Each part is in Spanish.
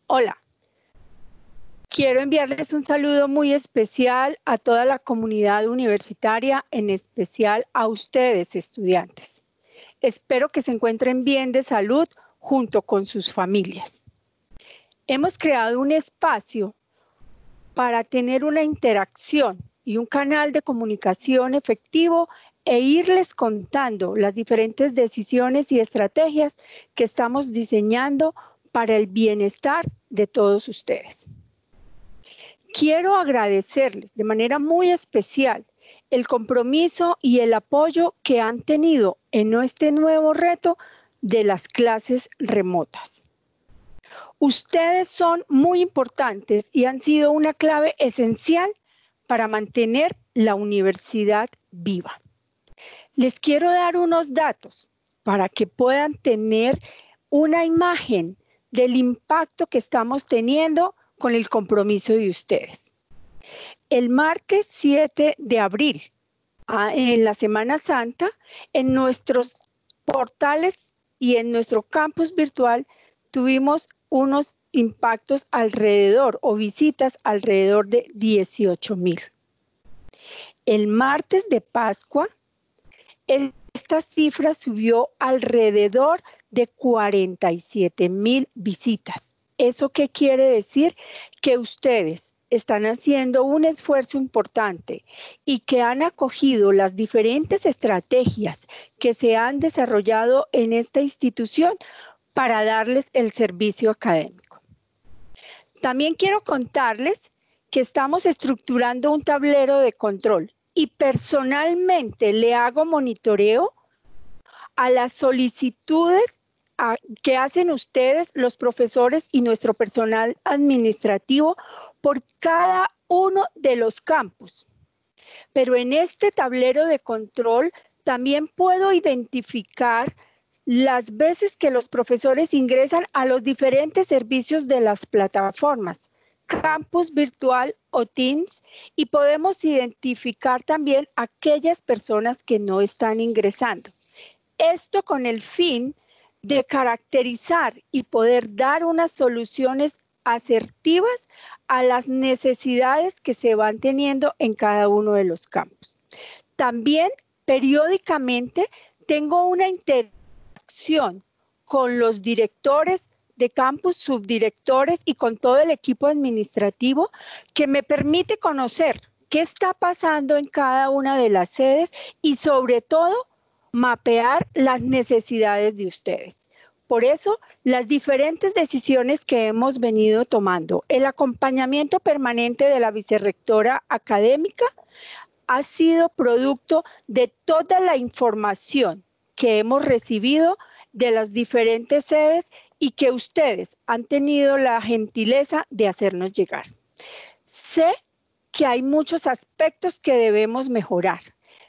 Hola, quiero enviarles un saludo muy especial a toda la comunidad universitaria, en especial a ustedes, estudiantes. Espero que se encuentren bien de salud junto con sus familias. Hemos creado un espacio para tener una interacción y un canal de comunicación efectivo e irles contando las diferentes decisiones y estrategias que estamos diseñando para el bienestar de todos ustedes. Quiero agradecerles de manera muy especial el compromiso y el apoyo que han tenido en este nuevo reto de las clases remotas. Ustedes son muy importantes y han sido una clave esencial para mantener la universidad viva. Les quiero dar unos datos para que puedan tener una imagen del impacto que estamos teniendo con el compromiso de ustedes. El martes 7 de abril, en la Semana Santa, en nuestros portales y en nuestro campus virtual tuvimos unos impactos alrededor o visitas alrededor de 18,000. El martes de Pascua, esta cifra subió alrededor de 47,000 visitas. ¿Eso qué quiere decir? Que ustedes están haciendo un esfuerzo importante y que han acogido las diferentes estrategias que se han desarrollado en esta institución para darles el servicio académico. También quiero contarles que estamos estructurando un tablero de control y personalmente le hago monitoreo a las solicitudes que hacen ustedes, los profesores y nuestro personal administrativo por cada uno de los campus. Pero en este tablero de control también puedo identificar las veces que los profesores ingresan a los diferentes servicios de las plataformas, Campus Virtual o Teams, y podemos identificar también aquellas personas que no están ingresando. Esto con el fin de caracterizar y poder dar unas soluciones asertivas a las necesidades que se van teniendo en cada uno de los campos. También periódicamente tengo una interacción con los directores de campus, subdirectores y con todo el equipo administrativo que me permite conocer qué está pasando en cada una de las sedes y sobre todo mapear las necesidades de ustedes. Por eso, las diferentes decisiones que hemos venido tomando, el acompañamiento permanente de la vicerrectora académica ha sido producto de toda la información que hemos recibido de las diferentes sedes y que ustedes han tenido la gentileza de hacernos llegar. Sé que hay muchos aspectos que debemos mejorar.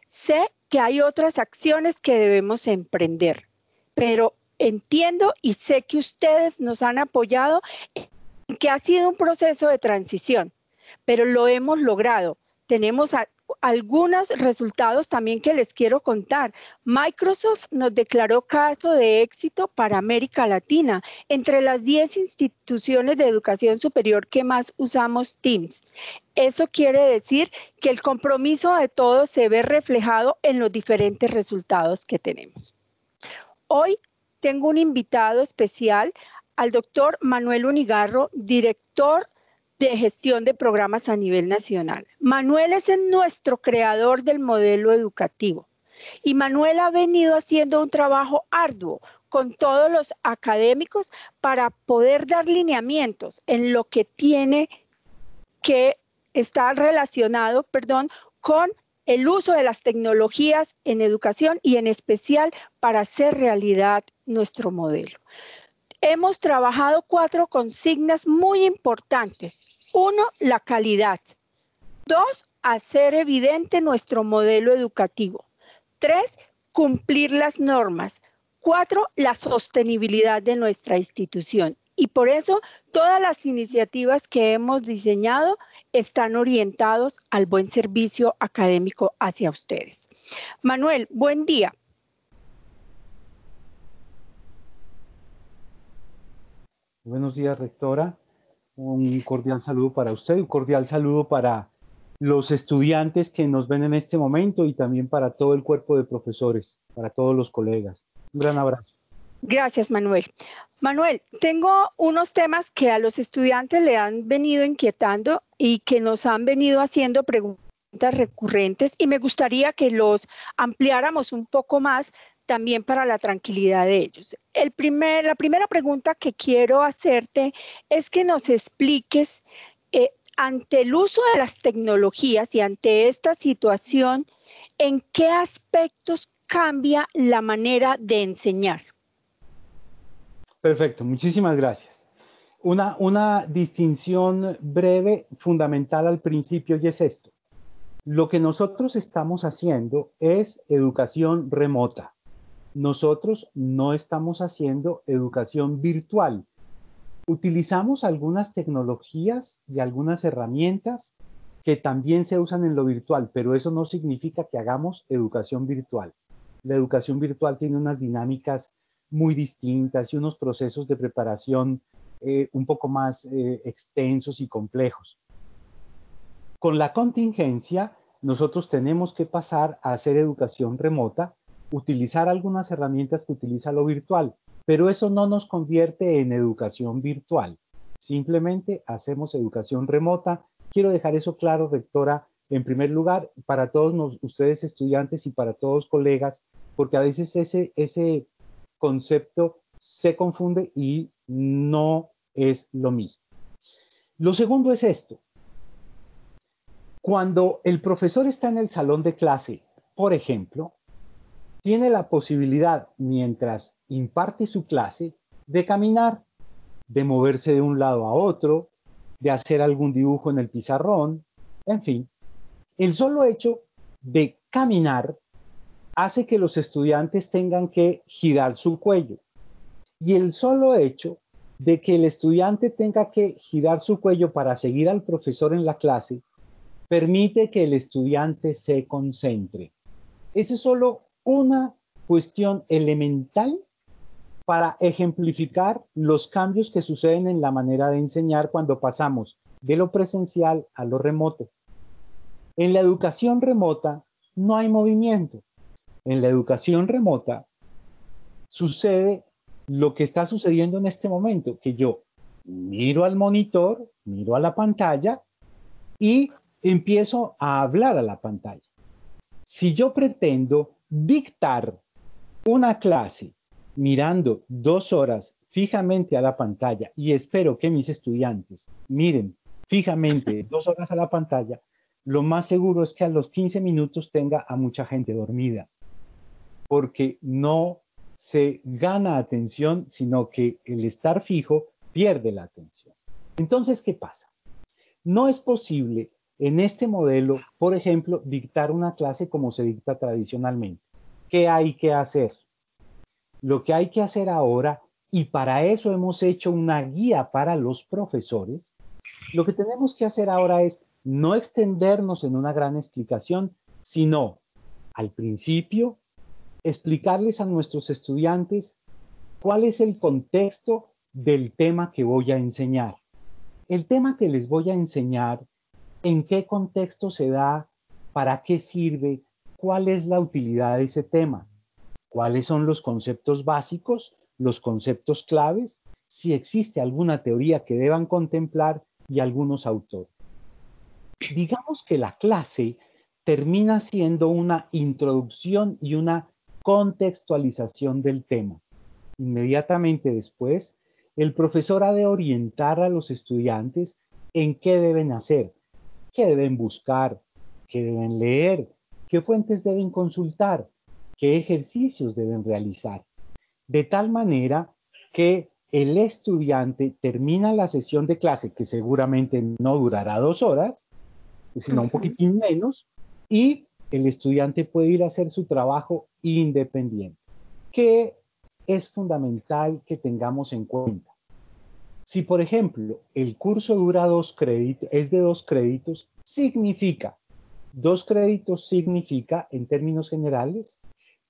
Sé que hay otras acciones que debemos emprender, pero entiendo y sé que ustedes nos han apoyado, que ha sido un proceso de transición, pero lo hemos logrado. Tenemos algunos resultados también que les quiero contar. Microsoft nos declaró caso de éxito para América Latina, entre las 10 instituciones de educación superior que más usamos Teams. Eso quiere decir que el compromiso de todos se ve reflejado en los diferentes resultados que tenemos. Hoy tengo un invitado especial, al doctor Manuel Unigarro, director de gestión de programas a nivel nacional. Manuel es nuestro creador del modelo educativo y Manuel ha venido haciendo un trabajo arduo con todos los académicos para poder dar lineamientos en lo que tiene que estar relacionado, con el uso de las tecnologías en educación y en especial para hacer realidad nuestro modelo. Hemos trabajado 4 consignas muy importantes. 1, la calidad. 2, hacer evidente nuestro modelo educativo. 3, cumplir las normas. 4, la sostenibilidad de nuestra institución. Y por eso todas las iniciativas que hemos diseñado están orientados al buen servicio académico hacia ustedes. Manuel, buen día. Buenos días, rectora. Un cordial saludo para usted, un cordial saludo para los estudiantes que nos ven en este momento y también para todo el cuerpo de profesores, para todos los colegas. Un gran abrazo. Gracias, Manuel. Manuel, tengo unos temas que a los estudiantes le han venido inquietando y que nos han venido haciendo preguntas recurrentes y me gustaría que los ampliáramos un poco más también para la tranquilidad de ellos. La primera pregunta que quiero hacerte es que nos expliques, ante el uso de las tecnologías y ante esta situación, ¿en qué aspectos cambia la manera de enseñar? Perfecto, muchísimas gracias. Una distinción breve, fundamental al principio, y es esto. Lo que nosotros estamos haciendo es educación remota. Nosotros no estamos haciendo educación virtual. Utilizamos algunas tecnologías y algunas herramientas que también se usan en lo virtual, pero eso no significa que hagamos educación virtual. La educación virtual tiene unas dinámicas muy distintas y unos procesos de preparación un poco más extensos y complejos. Con la contingencia, nosotros tenemos que pasar a hacer educación remota, utilizar algunas herramientas que utiliza lo virtual, pero eso no nos convierte en educación virtual. Simplemente hacemos educación remota. Quiero dejar eso claro, rectora, en primer lugar, para todos ustedes estudiantes y para todos colegas, porque a veces ese concepto se confunde y no es lo mismo. Lo segundo es esto. Cuando el profesor está en el salón de clase, por ejemplo, tiene la posibilidad, mientras imparte su clase, de caminar, de moverse de un lado a otro, de hacer algún dibujo en el pizarrón, en fin. El solo hecho de caminar hace que los estudiantes tengan que girar su cuello. Y el solo hecho de que el estudiante tenga que girar su cuello para seguir al profesor en la clase permite que el estudiante se concentre. Esa es solo una cuestión elemental para ejemplificar los cambios que suceden en la manera de enseñar cuando pasamos de lo presencial a lo remoto. En la educación remota no hay movimiento. En la educación remota sucede lo que está sucediendo en este momento, que yo miro al monitor, miro a la pantalla y empiezo a hablar a la pantalla. Si yo pretendo dictar una clase mirando 2 horas fijamente a la pantalla y espero que mis estudiantes miren fijamente 2 horas a la pantalla, lo más seguro es que a los 15 minutos tenga a mucha gente dormida, porque no se gana atención, sino que el estar fijo pierde la atención. Entonces, ¿qué pasa? No es posible en este modelo, por ejemplo, dictar una clase como se dicta tradicionalmente. ¿Qué hay que hacer? Lo que hay que hacer ahora, y para eso hemos hecho una guía para los profesores, lo que tenemos que hacer ahora es no extendernos en una gran explicación, sino al principio explicarles a nuestros estudiantes cuál es el contexto del tema que voy a enseñar. El tema que les voy a enseñar, en qué contexto se da, para qué sirve, cuál es la utilidad de ese tema, cuáles son los conceptos básicos, los conceptos claves, si existe alguna teoría que deban contemplar y algunos autores. Digamos que la clase termina siendo una introducción y una contextualización del tema. Inmediatamente después, el profesor ha de orientar a los estudiantes en qué deben hacer, qué deben buscar, qué deben leer, qué fuentes deben consultar, qué ejercicios deben realizar. De tal manera que el estudiante termina la sesión de clase, que seguramente no durará 2 horas, sino un poquitín menos, y el estudiante puede ir a hacer su trabajo independiente. ¿Qué es fundamental que tengamos en cuenta? Si, por ejemplo, el curso dura 2 créditos, es de 2 créditos, significa, 2 créditos significa, en términos generales,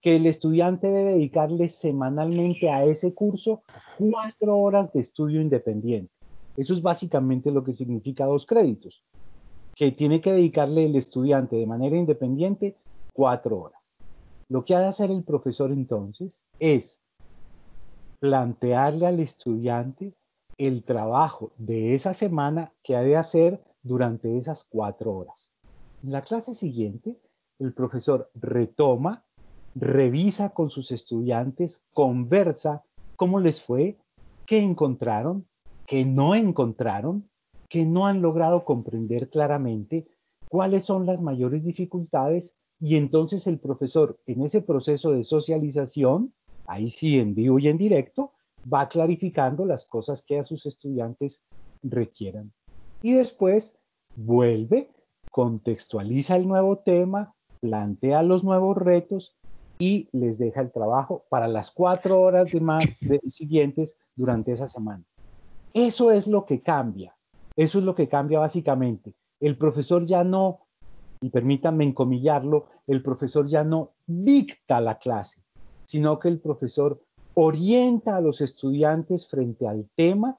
que el estudiante debe dedicarle semanalmente a ese curso 4 horas de estudio independiente. Eso es básicamente lo que significa 2 créditos, que tiene que dedicarle el estudiante de manera independiente 4 horas. Lo que ha de hacer el profesor entonces es plantearle al estudiante el trabajo de esa semana que ha de hacer durante esas 4 horas. En la clase siguiente, el profesor retoma, revisa con sus estudiantes, conversa cómo les fue, qué encontraron, qué no encontraron, qué no han logrado comprender claramente, cuáles son las mayores dificultades, y entonces el profesor en ese proceso de socialización, ahí sí en vivo y en directo, va clarificando las cosas que a sus estudiantes requieran. Y después vuelve, contextualiza el nuevo tema, plantea los nuevos retos y les deja el trabajo para las 4 horas siguientes durante esa semana. Eso es lo que cambia. Eso es lo que cambia básicamente. El profesor ya no, y permítanme encomillarlo, el profesor ya no dicta la clase, sino que el profesor orienta a los estudiantes frente al tema,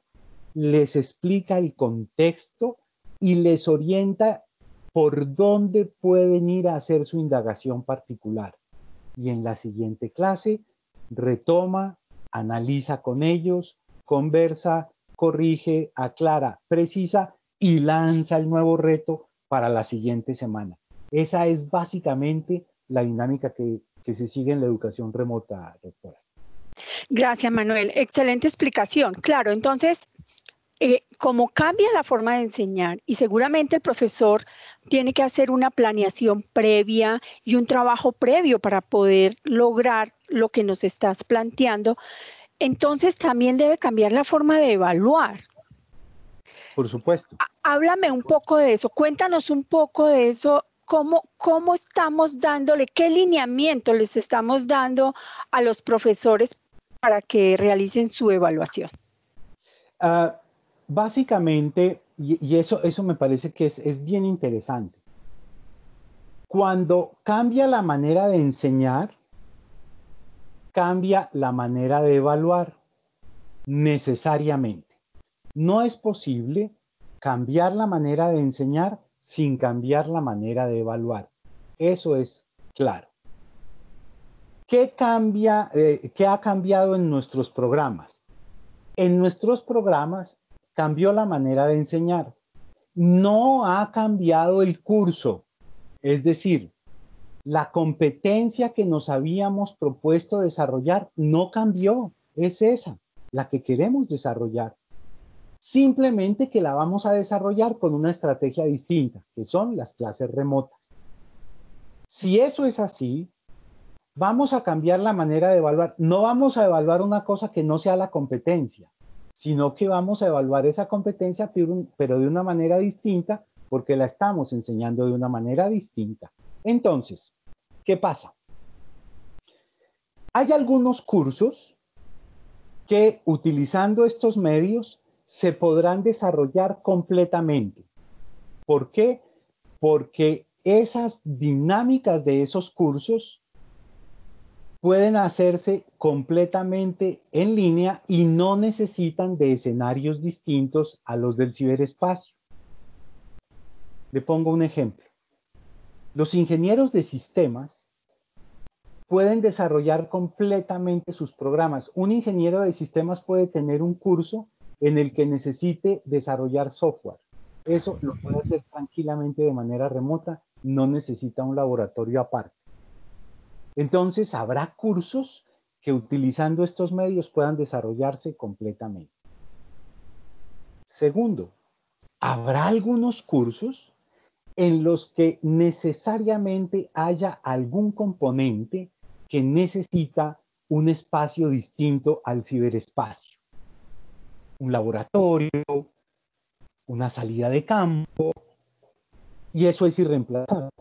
les explica el contexto y les orienta por dónde pueden ir a hacer su indagación particular. Y en la siguiente clase retoma, analiza con ellos, conversa, corrige, aclara, precisa y lanza el nuevo reto para la siguiente semana. Esa es básicamente la dinámica que se sigue en la educación remota, doctora. Gracias, Manuel. Excelente explicación. Claro, entonces, como cambia la forma de enseñar y seguramente el profesor tiene que hacer una planeación previa y un trabajo previo para poder lograr lo que nos estás planteando, entonces también debe cambiar la forma de evaluar. Por supuesto. Háblame un poco de eso, cuéntanos un poco de eso, cómo estamos dándole, qué lineamiento les estamos dando a los profesores para que realicen su evaluación. Básicamente, y eso me parece que es bien interesante. Cuando cambia la manera de enseñar, cambia la manera de evaluar necesariamente. No es posible cambiar la manera de enseñar sin cambiar la manera de evaluar. Eso es claro. ¿Qué ha cambiado en nuestros programas? En nuestros programas cambió la manera de enseñar. No ha cambiado el curso. Es decir, la competencia que nos habíamos propuesto desarrollar no cambió. Es esa, la que queremos desarrollar. Simplemente que la vamos a desarrollar con una estrategia distinta, que son las clases remotas. Si eso es así, vamos a cambiar la manera de evaluar. No vamos a evaluar una cosa que no sea la competencia, sino que vamos a evaluar esa competencia, pero de una manera distinta, porque la estamos enseñando de una manera distinta. Entonces, ¿qué pasa? Hay algunos cursos que utilizando estos medios se podrán desarrollar completamente. ¿Por qué? Porque esas dinámicas de esos cursos pueden hacerse completamente en línea y no necesitan de escenarios distintos a los del ciberespacio. Le pongo un ejemplo. Los ingenieros de sistemas pueden desarrollar completamente sus programas. Un ingeniero de sistemas puede tener un curso en el que necesite desarrollar software. Eso lo puede hacer tranquilamente de manera remota, no necesita un laboratorio aparte. Entonces, habrá cursos que utilizando estos medios puedan desarrollarse completamente. Segundo, habrá algunos cursos en los que necesariamente haya algún componente que necesita un espacio distinto al ciberespacio. Un laboratorio, una salida de campo, y eso es irreemplazable.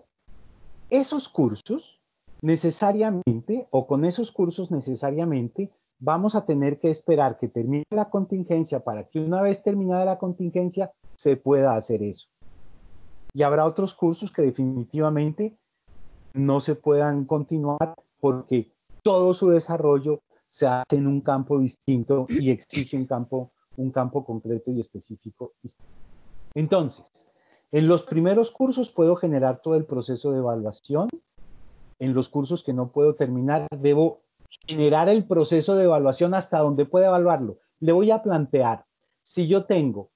Esos cursos necesariamente, o con esos cursos necesariamente, vamos a tener que esperar que termine la contingencia para que una vez terminada la contingencia se pueda hacer eso. Y habrá otros cursos que definitivamente no se puedan continuar porque todo su desarrollo se hace en un campo distinto y exige un campo un campo concreto y específico. Entonces, en los primeros cursos puedo generar todo el proceso de evaluación. En los cursos que no puedo terminar, debo generar el proceso de evaluación hasta donde pueda evaluarlo. Le voy a plantear, si yo tengo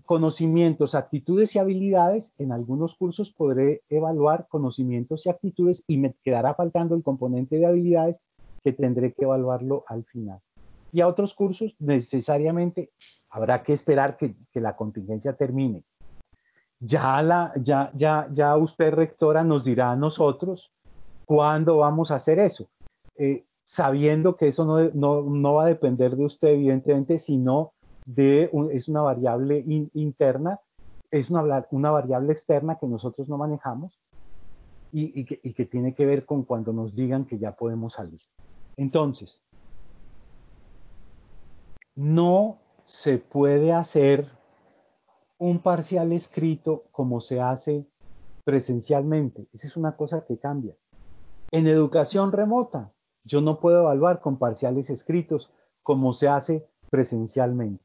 conocimientos, actitudes y habilidades, en algunos cursos podré evaluar conocimientos y actitudes y me quedará faltando el componente de habilidades que tendré que evaluarlo al final. Y a otros cursos necesariamente habrá que esperar que la contingencia termine. Ya usted, rectora, nos dirá a nosotros cuándo vamos a hacer eso, sabiendo que eso no va a depender de usted, evidentemente, sino es una variable interna, es una variable externa que nosotros no manejamos y que tiene que ver con cuando nos digan que ya podemos salir. Entonces, no se puede hacer un parcial escrito como se hace presencialmente. Esa es una cosa que cambia. En educación remota, yo no puedo evaluar con parciales escritos como se hace presencialmente.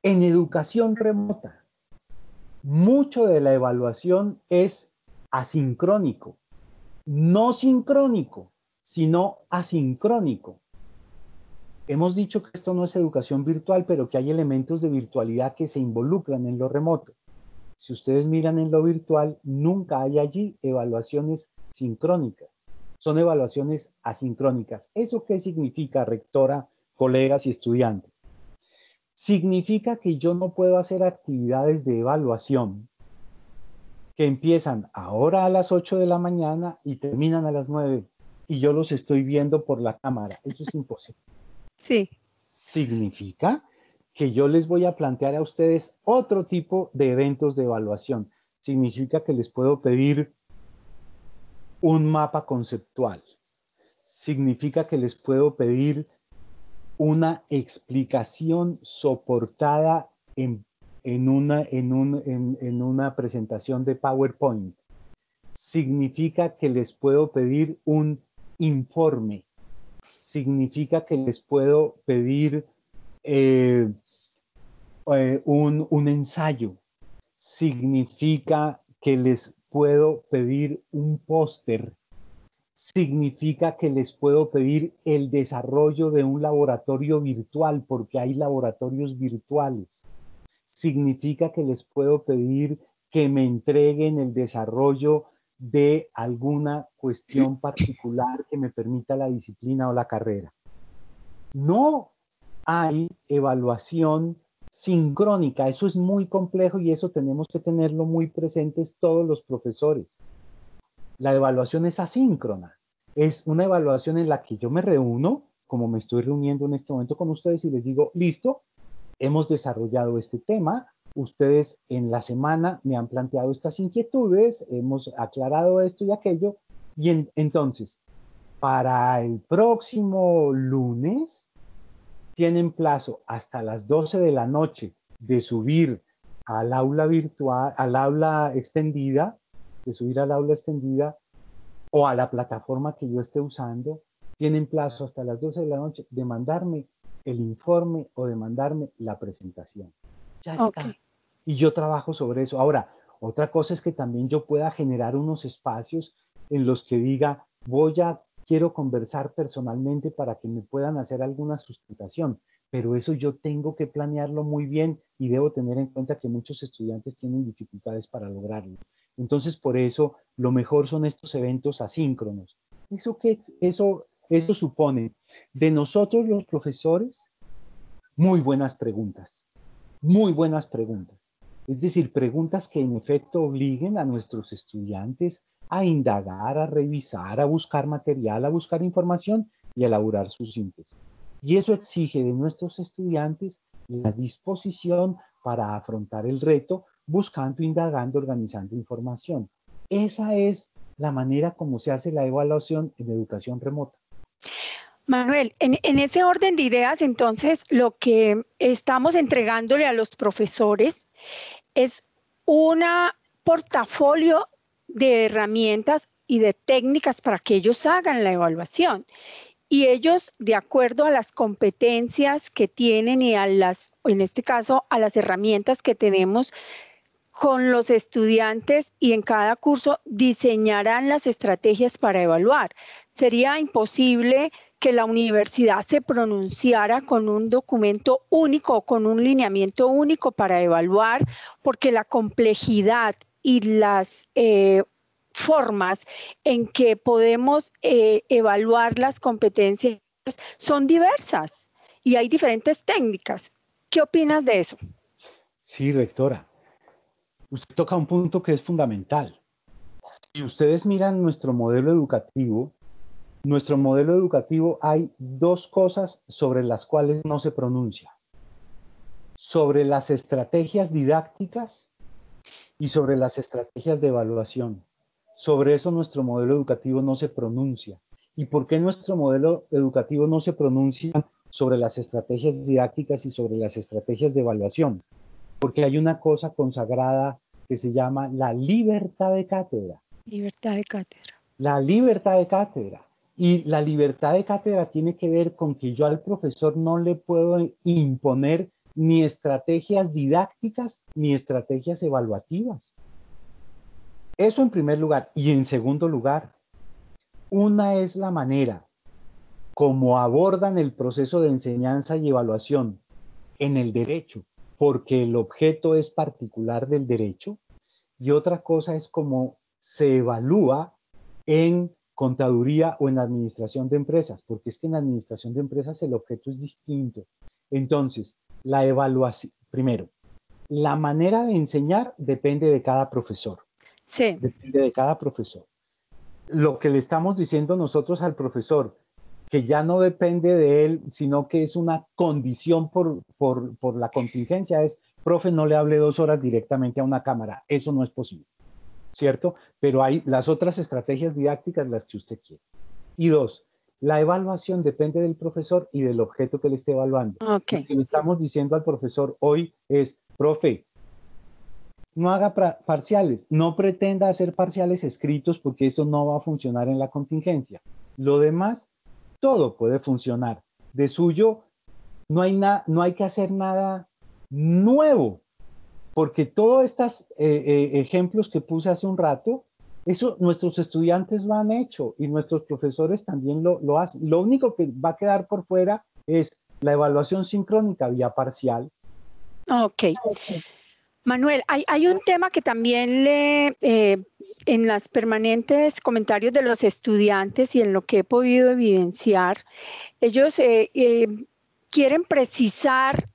En educación remota, mucho de la evaluación es asincrónico, no sincrónico, sino asincrónico. Hemos dicho que esto no es educación virtual, pero que hay elementos de virtualidad que se involucran en lo remoto. Si ustedes miran en lo virtual, nunca hay allí evaluaciones sincrónicas. Son evaluaciones asincrónicas. ¿Eso qué significa, rectora, colegas y estudiantes? Significa que yo no puedo hacer actividades de evaluación que empiezan ahora a las 8 de la mañana y terminan a las 9 y yo los estoy viendo por la cámara. Eso es imposible. Sí. Significa que yo les voy a plantear a ustedes otro tipo de eventos de evaluación. Significa que les puedo pedir un mapa conceptual. Significa que les puedo pedir una explicación soportada en una presentación de PowerPoint. Significa que les puedo pedir un informe. Significa que les puedo pedir un ensayo. Significa que les puedo pedir un póster. Significa que les puedo pedir el desarrollo de un laboratorio virtual, porque hay laboratorios virtuales. Significa que les puedo pedir que me entreguen el desarrollo de alguna cuestión particular que me permita la disciplina o la carrera. No hay evaluación sincrónica, eso es muy complejo y eso tenemos que tenerlo muy presentes todos los profesores. La evaluación es asíncrona, es una evaluación en la que yo me reúno, como me estoy reuniendo en este momento con ustedes y les digo, listo, hemos desarrollado este tema, ustedes en la semana me han planteado estas inquietudes, hemos aclarado esto y aquello, y entonces, para el próximo lunes, tienen plazo hasta las 12 de la noche de subir al aula virtual, al aula extendida, de subir al aula extendida o a la plataforma que yo esté usando. Tienen plazo hasta las 12 de la noche de mandarme el informe o de mandarme la presentación. Ya está. Okay. Y yo trabajo sobre eso. Ahora, otra cosa es que también yo pueda generar unos espacios en los que diga, quiero conversar personalmente para que me puedan hacer alguna sustentación, pero eso yo tengo que planearlo muy bien y debo tener en cuenta que muchos estudiantes tienen dificultades para lograrlo. Entonces, por eso, lo mejor son estos eventos asíncronos. Eso supone de nosotros los profesores muy buenas preguntas, muy buenas preguntas. Es decir, preguntas que en efecto obliguen a nuestros estudiantes a indagar, a revisar, a buscar material, a buscar información y a elaborar su síntesis. Y eso exige de nuestros estudiantes la disposición para afrontar el reto, buscando, indagando, organizando información. Esa es la manera como se hace la evaluación en educación remota. Manuel, en ese orden de ideas, entonces, lo que estamos entregándole a los profesores es un portafolio de herramientas y de técnicas para que ellos hagan la evaluación. y ellos, de acuerdo a las competencias que tienen y a en este caso, a las herramientas que tenemos con los estudiantes y en cada curso diseñarán las estrategias para evaluar. Sería imposible que la universidad se pronunciara con un documento único o con un lineamiento único para evaluar, porque la complejidad y las formas en que podemos evaluar las competencias son diversas y hay diferentes técnicas. ¿Qué opinas de eso? Sí, rectora. Usted toca un punto que es fundamental. Si ustedes miran nuestro modelo educativo hay dos cosas sobre las cuales no se pronuncia. Sobre las estrategias didácticas y sobre las estrategias de evaluación. Sobre eso nuestro modelo educativo no se pronuncia. ¿Y por qué nuestro modelo educativo no se pronuncia sobre las estrategias didácticas y sobre las estrategias de evaluación? Porque hay una cosa consagrada que se llama la libertad de cátedra. Libertad de cátedra. La libertad de cátedra. Y la libertad de cátedra tiene que ver con que yo al profesor no le puedo imponer ni estrategias didácticas ni estrategias evaluativas. Eso en primer lugar. Y en segundo lugar, una es la manera como abordan el proceso de enseñanza y evaluación en el derecho, porque el objeto es particular del derecho, y otra cosa es cómo se evalúa en contaduría o en administración de empresas, porque es que en administración de empresas el objeto es distinto. Entonces, la evaluación, primero, la manera de enseñar depende de cada profesor. Sí. Depende de cada profesor. Lo que le estamos diciendo nosotros al profesor, que ya no depende de él, sino que es una condición por la contingencia, es, profe, no le hable 2 horas directamente a una cámara. Eso no es posible, ¿cierto? Pero hay las otras estrategias didácticas, las que usted quiere. Y dos, la evaluación depende del profesor y del objeto que le esté evaluando. Lo Ok. que le estamos diciendo al profesor hoy es, profe, no haga parciales, no pretenda hacer parciales escritos porque eso no va a funcionar en la contingencia. Lo demás, todo puede funcionar. De suyo, no hay que hacer nada nuevo, porque todos estos ejemplos que puse hace un rato, eso nuestros estudiantes lo han hecho y nuestros profesores también lo hacen. Lo único que va a quedar por fuera es la evaluación sincrónica vía parcial. Ok. Manuel, hay un tema que también en las permanentes comentarios de los estudiantes y en lo que he podido evidenciar, ellos quieren precisar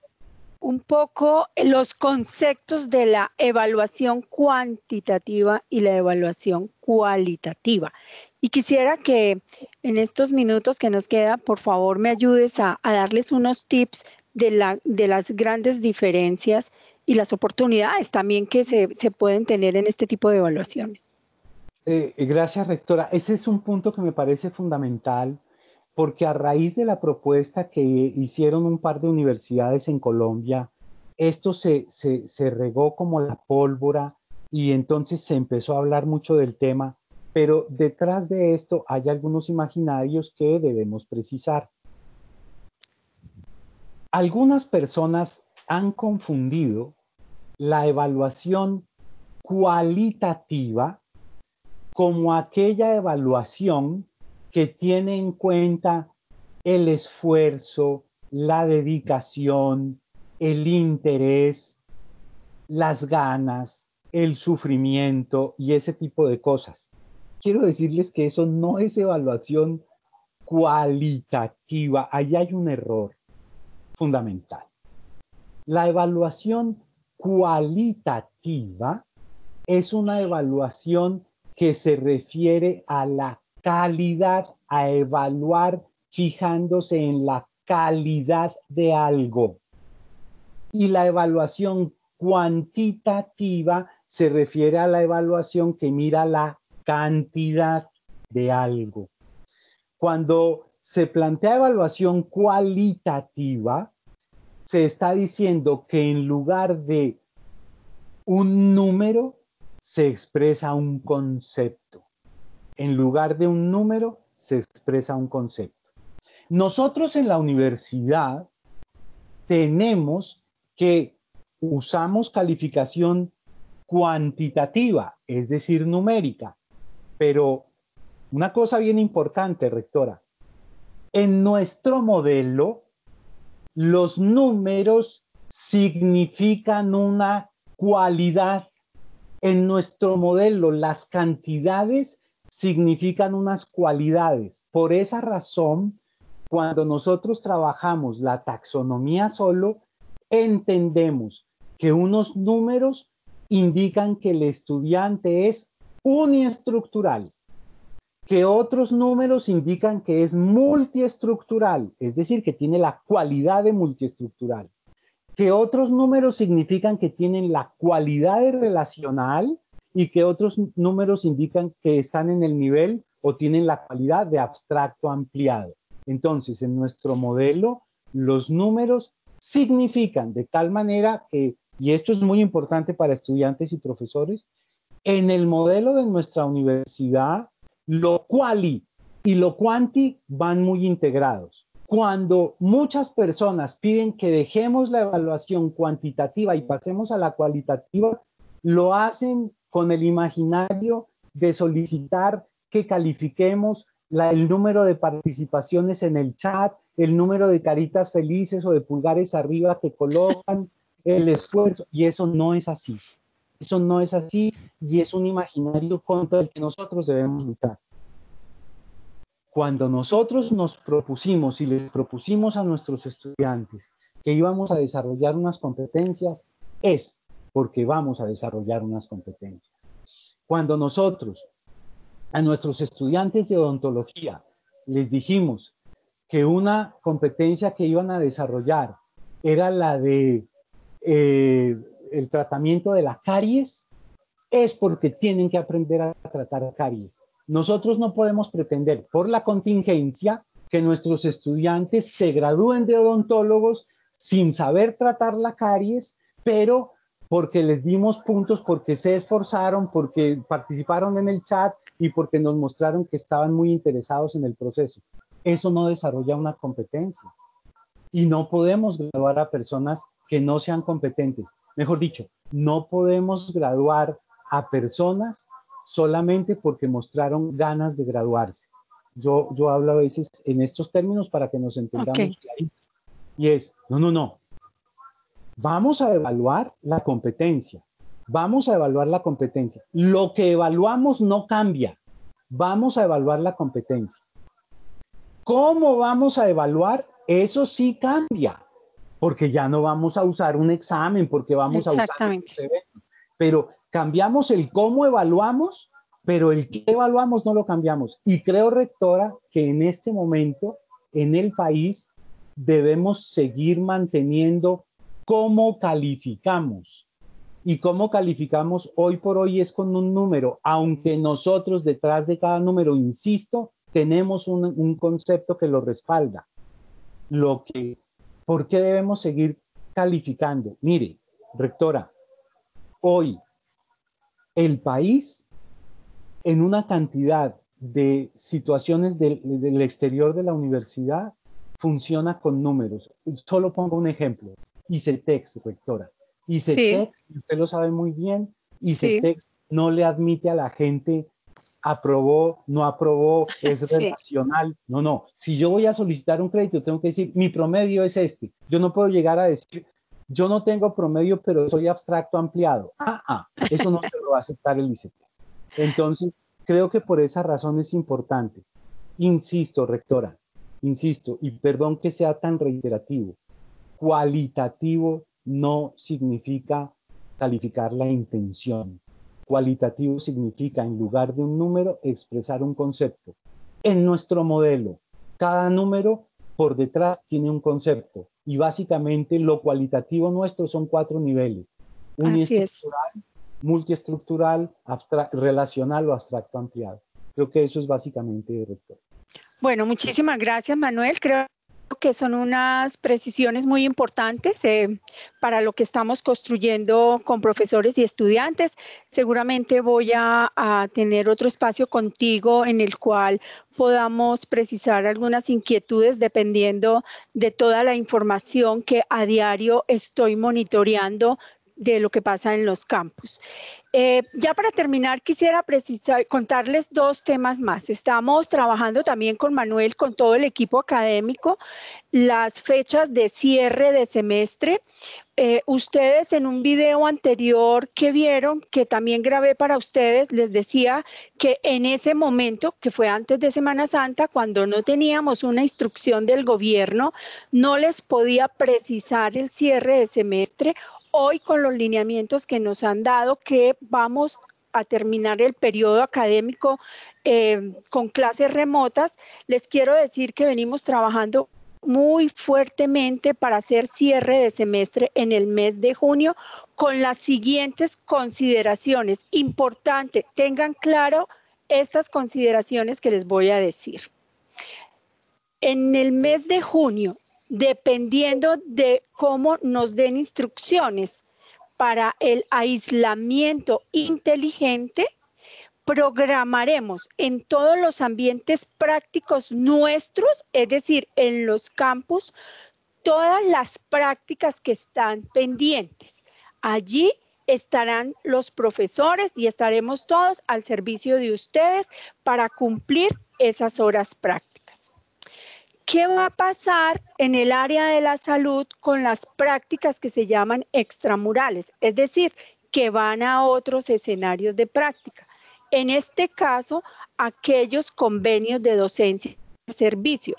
un poco los conceptos de la evaluación cuantitativa y la evaluación cualitativa. Y quisiera que en estos minutos que nos queda, por favor, me ayudes a darles unos tips de las grandes diferencias y las oportunidades también que se pueden tener en este tipo de evaluaciones. Gracias, rectora. Ese es un punto que me parece fundamental porque a raíz de la propuesta que hicieron un par de universidades en Colombia, esto se regó como la pólvora y entonces se empezó a hablar mucho del tema, pero detrás de esto hay algunos imaginarios que debemos precisar. Algunas personas han confundido la evaluación cualitativa como aquella evaluación que tiene en cuenta el esfuerzo, la dedicación, el interés, las ganas, el sufrimiento y ese tipo de cosas. Quiero decirles que eso no es evaluación cualitativa. Ahí hay un error fundamental. La evaluación cualitativa es una evaluación que se refiere a la calidad, a evaluar fijándose en la calidad de algo. Y la evaluación cuantitativa se refiere a la evaluación que mira la cantidad de algo. Cuando se plantea evaluación cualitativa, se está diciendo que en lugar de un número se expresa un concepto. En lugar de un número se expresa un concepto. Nosotros en la universidad tenemos que usamos calificación cuantitativa, es decir, numérica, pero una cosa bien importante, rectora, en nuestro modelo, los números significan una cualidad. En nuestro modelo, las cantidades significan unas cualidades. Por esa razón, cuando nosotros trabajamos la taxonomía solo, entendemos que unos números indican que el estudiante es uniestructural, que otros números indican que es multiestructural, es decir, que tiene la cualidad de multiestructural, que otros números significan que tienen la cualidad de relacional y que otros números indican que están en el nivel o tienen la cualidad de abstracto ampliado. Entonces, en nuestro modelo, los números significan de tal manera que, y esto es muy importante para estudiantes y profesores, en el modelo de nuestra universidad, lo quali y lo quanti van muy integrados. Cuando muchas personas piden que dejemos la evaluación cuantitativa y pasemos a la cualitativa, lo hacen con el imaginario de solicitar que califiquemos el número de participaciones en el chat, el número de caritas felices o de pulgares arriba que colocan, el esfuerzo, y eso no es así. Eso no es así y es un imaginario contra el que nosotros debemos luchar. Cuando nosotros nos propusimos y les propusimos a nuestros estudiantes que íbamos a desarrollar unas competencias, es porque vamos a desarrollar unas competencias. Cuando nosotros a nuestros estudiantes de odontología les dijimos que una competencia que iban a desarrollar era la de el tratamiento de la caries, es porque tienen que aprender a tratar caries. Nosotros no podemos pretender por la contingencia que nuestros estudiantes se gradúen de odontólogos sin saber tratar la caries, pero porque les dimos puntos, porque se esforzaron, porque participaron en el chat y porque nos mostraron que estaban muy interesados en el proceso. Eso no desarrolla una competencia. Y no podemos graduar a personas que no sean competentes. Mejor dicho, no podemos graduar a personas solamente porque mostraron ganas de graduarse. Yo hablo a veces en estos términos para que nos entendamos clarito. Y es, no. Vamos a evaluar la competencia. Vamos a evaluar la competencia. Lo que evaluamos no cambia. Vamos a evaluar la competencia. ¿Cómo vamos a evaluar? Eso sí cambia, porque ya no vamos a usar un examen, porque vamos a usar estos eventos. Pero cambiamos el cómo evaluamos, pero el qué evaluamos no lo cambiamos. Y creo, rectora, que en este momento, en el país, debemos seguir manteniendo cómo calificamos. Y cómo calificamos hoy por hoy es con un número, aunque nosotros detrás de cada número, insisto, tenemos un concepto que lo respalda. ¿Por qué debemos seguir calificando? Mire, rectora, hoy el país en una cantidad de situaciones del exterior de la universidad funciona con números. Solo pongo un ejemplo. ICETEX, rectora. ICETEX, usted lo sabe muy bien, ICETEX no le admite a la gente aprobó, no aprobó, es relacional. No. Si yo voy a solicitar un crédito, tengo que decir, mi promedio es este. Yo no puedo llegar a decir, yo no tengo promedio, pero soy abstracto ampliado. Eso no se lo va a aceptar el ICETEX. Entonces, creo que por esa razón es importante. Insisto, rectora, insisto, y perdón que sea tan reiterativo, cualitativo no significa calificar la intención. Cualitativo significa, en lugar de un número, expresar un concepto. En nuestro modelo, cada número por detrás tiene un concepto y básicamente lo cualitativo nuestro son 4 niveles. Uniestructural, multiestructural, relacional o abstracto ampliado. Creo que eso es básicamente, rector. Bueno, muchísimas gracias, Manuel. Creo que son unas precisiones muy importantes para lo que estamos construyendo con profesores y estudiantes. Seguramente voy a tener otro espacio contigo en el cual podamos precisar algunas inquietudes dependiendo de toda la información que a diario estoy monitoreando de lo que pasa en los campus. Ya para terminar, quisiera contarles dos temas más. Estamos trabajando también con Manuel, con todo el equipo académico, las fechas de cierre de semestre. Ustedes en un video anterior que vieron, que también grabé para ustedes, les decía que en ese momento, que fue antes de Semana Santa, cuando no teníamos una instrucción del gobierno, no les podía precisar el cierre de semestre. Hoy, con los lineamientos que nos han dado, que vamos a terminar el periodo académico con clases remotas, les quiero decir que venimos trabajando muy fuertemente para hacer cierre de semestre en el mes de junio con las siguientes consideraciones. Importante, tengan claro estas consideraciones que les voy a decir. En el mes de junio, dependiendo de cómo nos den instrucciones para el aislamiento inteligente, programaremos en todos los ambientes prácticos nuestros, es decir, en los campus, todas las prácticas que están pendientes. Allí estarán los profesores y estaremos todos al servicio de ustedes para cumplir esas horas prácticas. ¿Qué va a pasar en el área de la salud con las prácticas que se llaman extramurales? Es decir, que van a otros escenarios de práctica. En este caso, aquellos convenios de docencia y servicio.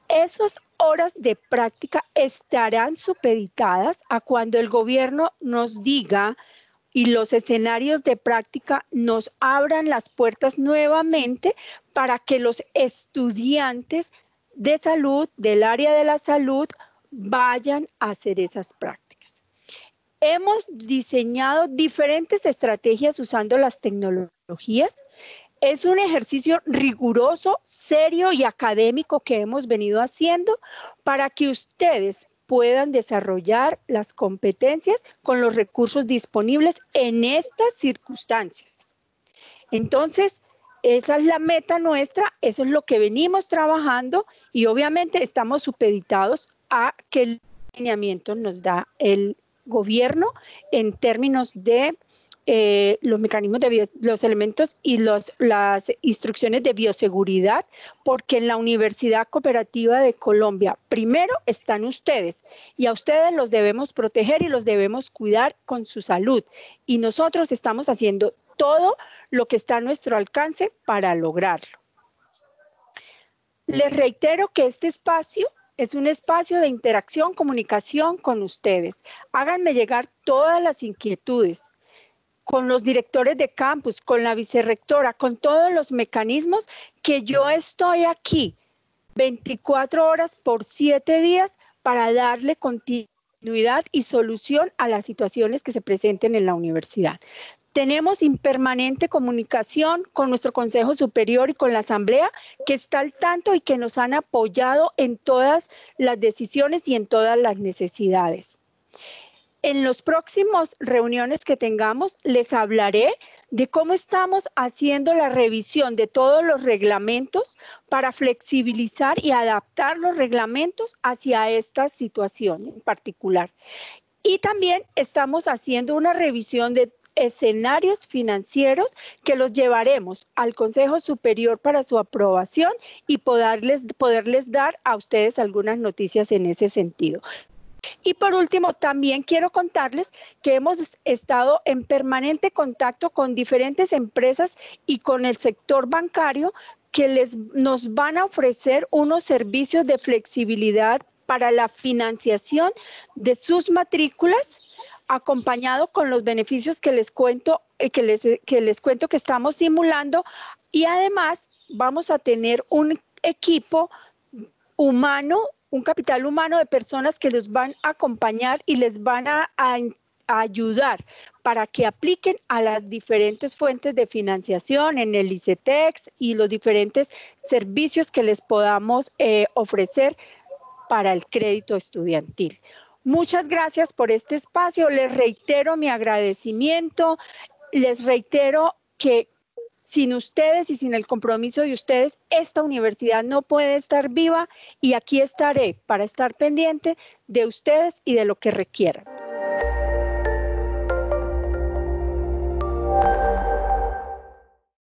Esas horas de práctica estarán supeditadas a cuando el gobierno nos diga y los escenarios de práctica nos abran las puertas nuevamente para que los estudiantes de salud, del área de la salud, vayan a hacer esas prácticas. Hemos diseñado diferentes estrategias usando las tecnologías. Es un ejercicio riguroso, serio y académico que hemos venido haciendo para que ustedes puedan desarrollar las competencias con los recursos disponibles en estas circunstancias. Entonces, esa es la meta nuestra, eso es lo que venimos trabajando y obviamente estamos supeditados a que el lineamiento nos da el gobierno en términos de los mecanismos de los elementos y las instrucciones de bioseguridad, porque en la Universidad Cooperativa de Colombia primero están ustedes y a ustedes los debemos proteger y los debemos cuidar con su salud y nosotros estamos haciendo todo lo que está a nuestro alcance para lograrlo. Les reitero que este espacio es un espacio de interacción, comunicación con ustedes. Háganme llegar todas las inquietudes con los directores de campus, con la vicerrectora, con todos los mecanismos que yo estoy aquí 24 horas por 7 días para darle continuidad y solución a las situaciones que se presenten en la universidad. Tenemos impermanente comunicación con nuestro Consejo Superior y con la Asamblea, que está al tanto y que nos han apoyado en todas las decisiones y en todas las necesidades. En las próximas reuniones que tengamos, les hablaré de cómo estamos haciendo la revisión de todos los reglamentos para flexibilizar y adaptar los reglamentos hacia esta situación en particular. Y también estamos haciendo una revisión de escenarios financieros que los llevaremos al Consejo Superior para su aprobación y poderles dar a ustedes algunas noticias en ese sentido. Y por último, también quiero contarles que hemos estado en permanente contacto con diferentes empresas y con el sector bancario que nos van a ofrecer unos servicios de flexibilidad para la financiación de sus matrículas, acompañado con los beneficios que les cuento que estamos simulando, y además vamos a tener un equipo humano, un capital humano de personas que los van a acompañar y les van a ayudar para que apliquen a las diferentes fuentes de financiación en el ICETEX y los diferentes servicios que les podamos ofrecer para el crédito estudiantil. Muchas gracias por este espacio. Les reitero mi agradecimiento. Les reitero que sin ustedes y sin el compromiso de ustedes, esta universidad no puede estar viva y aquí estaré para estar pendiente de ustedes y de lo que requieran.